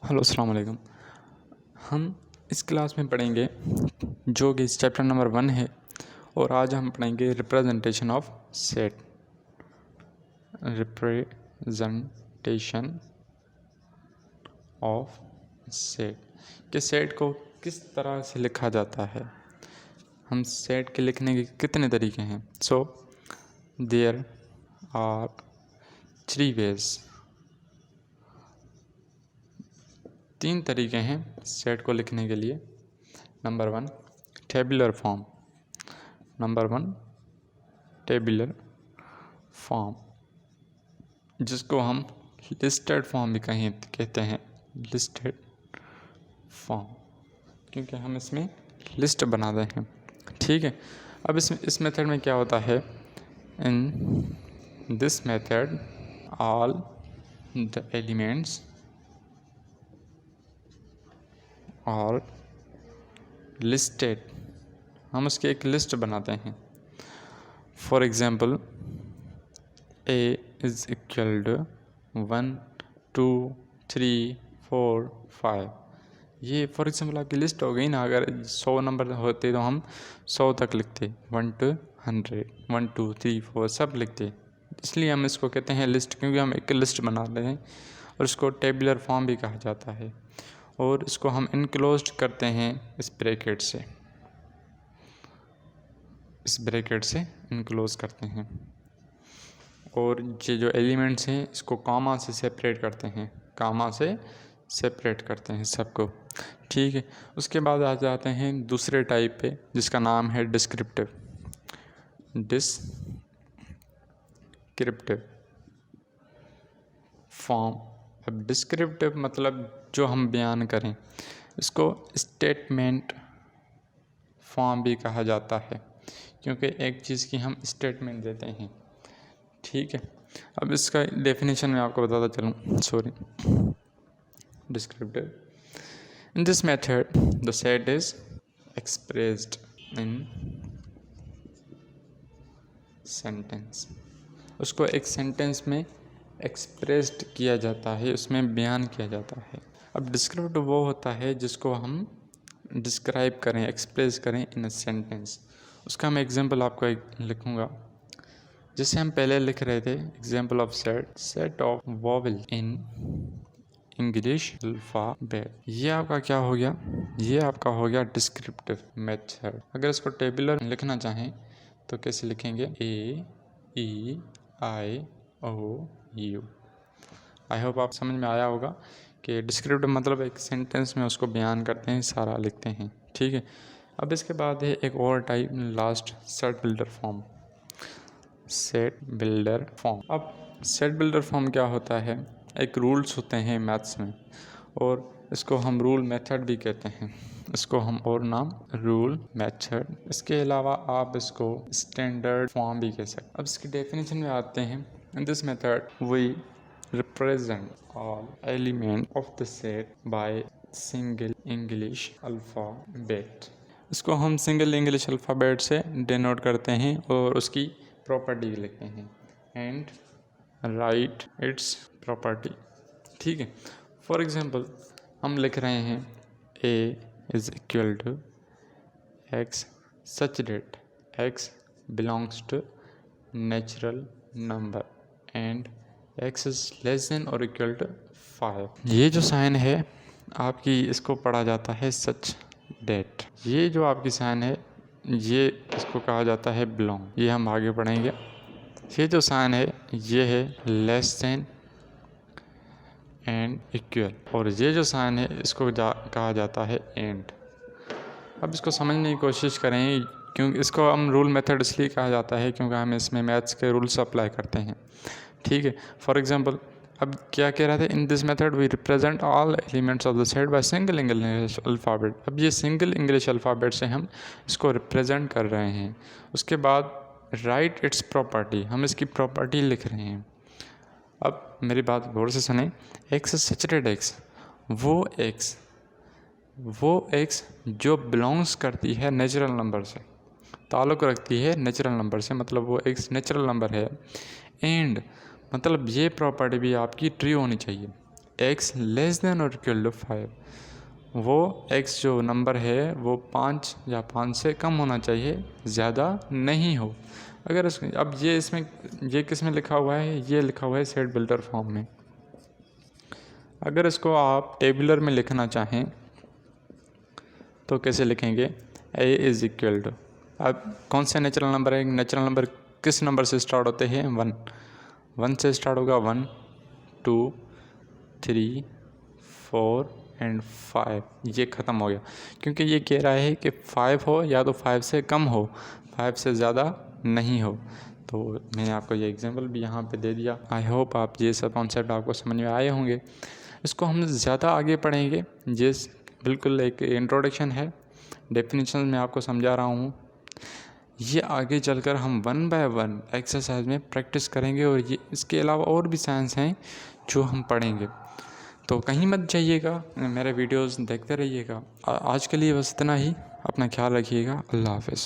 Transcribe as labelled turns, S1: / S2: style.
S1: Hello अस्सलाम वालेकुम। हम इस क्लास में पढ़ेंगे जो कि चैप्टर नंबर 1 है और आज हम पढ़ेंगे representation of set. Representation of set कि सेट को किस तरह से लिखा जाता है। हम सेट के लिखने के कितने तरीके हैं। सो देयर आर 3 वेज, 3 तरीके हैं सेट को लिखने के लिए। Number 1 tabular form, number 1 tabular form, जिसको हम लिस्टेड फॉर्म भी कहते हैं। लिस्टेड फॉर्म क्योंकि हम इसमें लिस्ट बना रहे हैं। ठीक है, अब इस मेथड में क्या होता है, in this method all the elements are listed, हम उसकी एक लिस्ट बनाते हैं। For example A is equal to 1 2 3 4 5। ये फॉर एग्ज़ाम्पल आपकी लिस्ट हो गई ना। अगर 100 नंबर होते तो हम 100 तक लिखते, 1 to 100, 1 2 3 4 सब लिखते। इसलिए हम इसको कहते हैं लिस्ट, क्योंकि हम एक लिस्ट बना रहे हैं। और इसको टेबुलर फॉर्म भी कहा जाता है। और इसको हम इनक्लोज्ड करते हैं इस ब्रैकेट से, इस ब्रैकेट से इनक्लोज करते हैं। और ये जो एलिमेंट्स हैं इसको कामा से सेपरेट करते हैं, कामा से सेपरेट करते हैं सबको। ठीक है, उसके बाद आ जाते हैं दूसरे टाइप पे जिसका नाम है डिस्क्रिप्टिव। Descriptive form. अब डिस्क्रिप्टिव मतलब जो हम बयान करें, इसको स्टेटमेंट फॉर्म भी कहा जाता है, क्योंकि एक चीज़ की हम स्टेटमेंट देते हैं। ठीक है, अब इसका डेफिनेशन मैं आपको बताता चलूँ। Sorry, descriptive, in this method the set is expressed in sentence. उसको एक सेंटेंस में एक्सप्रेस्ड किया जाता है, उसमें बयान किया जाता है। अब डिस्क्रिप्टिव वो होता है जिसको हम डिस्क्राइब करें, एक्सप्रेस करें इन अ सेंटेंस। उसका मैं एग्जांपल आपको एक लिखूँगा, जैसे हम पहले लिख रहे थे। Example of set of vowel in English alphabet. ये आपका क्या हो गया, ये आपका हो गया डिस्क्रिप्टिव मेथड। अगर इसको टेबुलर लिखना चाहें तो कैसे लिखेंगे, AEIOU। आई होप आप समझ में आया होगा कि डिस्क्रिप्टिव मतलब एक सेंटेंस में उसको बयान करते हैं, सारा लिखते हैं। ठीक है, अब इसके बाद है एक और type, last set builder form. Set builder form. अब सेट बिल्डर फॉर्म क्या होता है, एक रूल्स होते हैं मैथ्स में, और इसको हम रूल मेथड भी कहते हैं। इसको हम और नाम रूल मेथड, इसके अलावा आप इसको स्टैंडर्ड फॉर्म भी कह सकते हैं। अब इसकी डेफिनेशन में आते हैं। In this method we represent all element of the set by single English alphabet। इसको हम सिंगल इंग्लिश अल्फ़ाबेट से डिनोट करते हैं और उसकी प्रॉपर्टी लिखते हैं एंड राइट इट्स प्रॉपर्टी। ठीक है, फॉर एग्जांपल हम लिख रहे हैं A is equal to X such that X belongs to natural number and X is less than or equal to 5। ये जो साइन है आपकी, इसको पढ़ा जाता है सच डेट। ये जो आपकी साइन है, ये इसको कहा जाता है बिलोंग। ये हम आगे पढ़ेंगे। ये जो साइन है ये है लेस देन एंड इक्वल, और ये जो साइन है इसको कहा जाता है एंड। अब इसको समझने की कोशिश करें, क्योंकि इसको हम रूल मेथड इसलिए कहा जाता है क्योंकि हम इसमें मैथ्स के रूल्स अप्लाई करते हैं। ठीक है, फॉर एग्जांपल अब क्या कह रहा था, in this method we represent all elements of the set by single English alphabet. अब ये सिंगल इंग्लिश अल्फ़ाबेट से हम इसको रिप्रेजेंट कर रहे हैं। उसके बाद राइट इट्स प्रॉपर्टी, हम इसकी प्रॉपर्टी लिख रहे हैं। अब मेरी बात गौर से सुने। एक्स सचरेट एक्स, वो एक्स जो बिलोंग्स करती है नेचुरल नंबर से, ताल्लुक़ रखती है नेचुरल नंबर से, मतलब वो एक्स नेचुरल नंबर है। एंड मतलब ये प्रॉपर्टी भी आपकी ट्रू होनी चाहिए। x less than or equal to 5, वो x जो नंबर है वो 5 या 5 से कम होना चाहिए, ज़्यादा नहीं हो। अगर अब ये किस में लिखा हुआ है, ये लिखा हुआ है सेट बिल्डर फॉर्म में। अगर इसको आप टेबुलर में लिखना चाहें तो कैसे लिखेंगे, a इज़ इक्वल टू, अब कौन से नेचुरल नंबर है, नेचुरल नंबर किस नंबर से स्टार्ट होते हैं, 1 से स्टार्ट होगा, 1 2 3 4 एंड 5, ये ख़त्म हो गया। क्योंकि ये कह रहा है कि 5 हो या तो 5 से कम हो, 5 से ज़्यादा नहीं हो। तो मैंने आपको ये एग्जांपल भी यहाँ पे दे दिया। आई होप आप ये सब कॉन्सेप्ट आपको समझ में आए होंगे। इसको हम ज़्यादा आगे पढ़ेंगे, ये बिल्कुल एक इंट्रोडक्शन है, डेफिनेशन में आपको समझा रहा हूँ। ये आगे चलकर हम 1 बाय 1 एक्सरसाइज में प्रैक्टिस करेंगे, और ये इसके अलावा और भी साइंस हैं जो हम पढ़ेंगे। तो कहीं मत जाइएगा, मेरे वीडियोस देखते रहिएगा। आज के लिए बस इतना ही, अपना ख्याल रखिएगा। अल्लाह हाफ़िज़।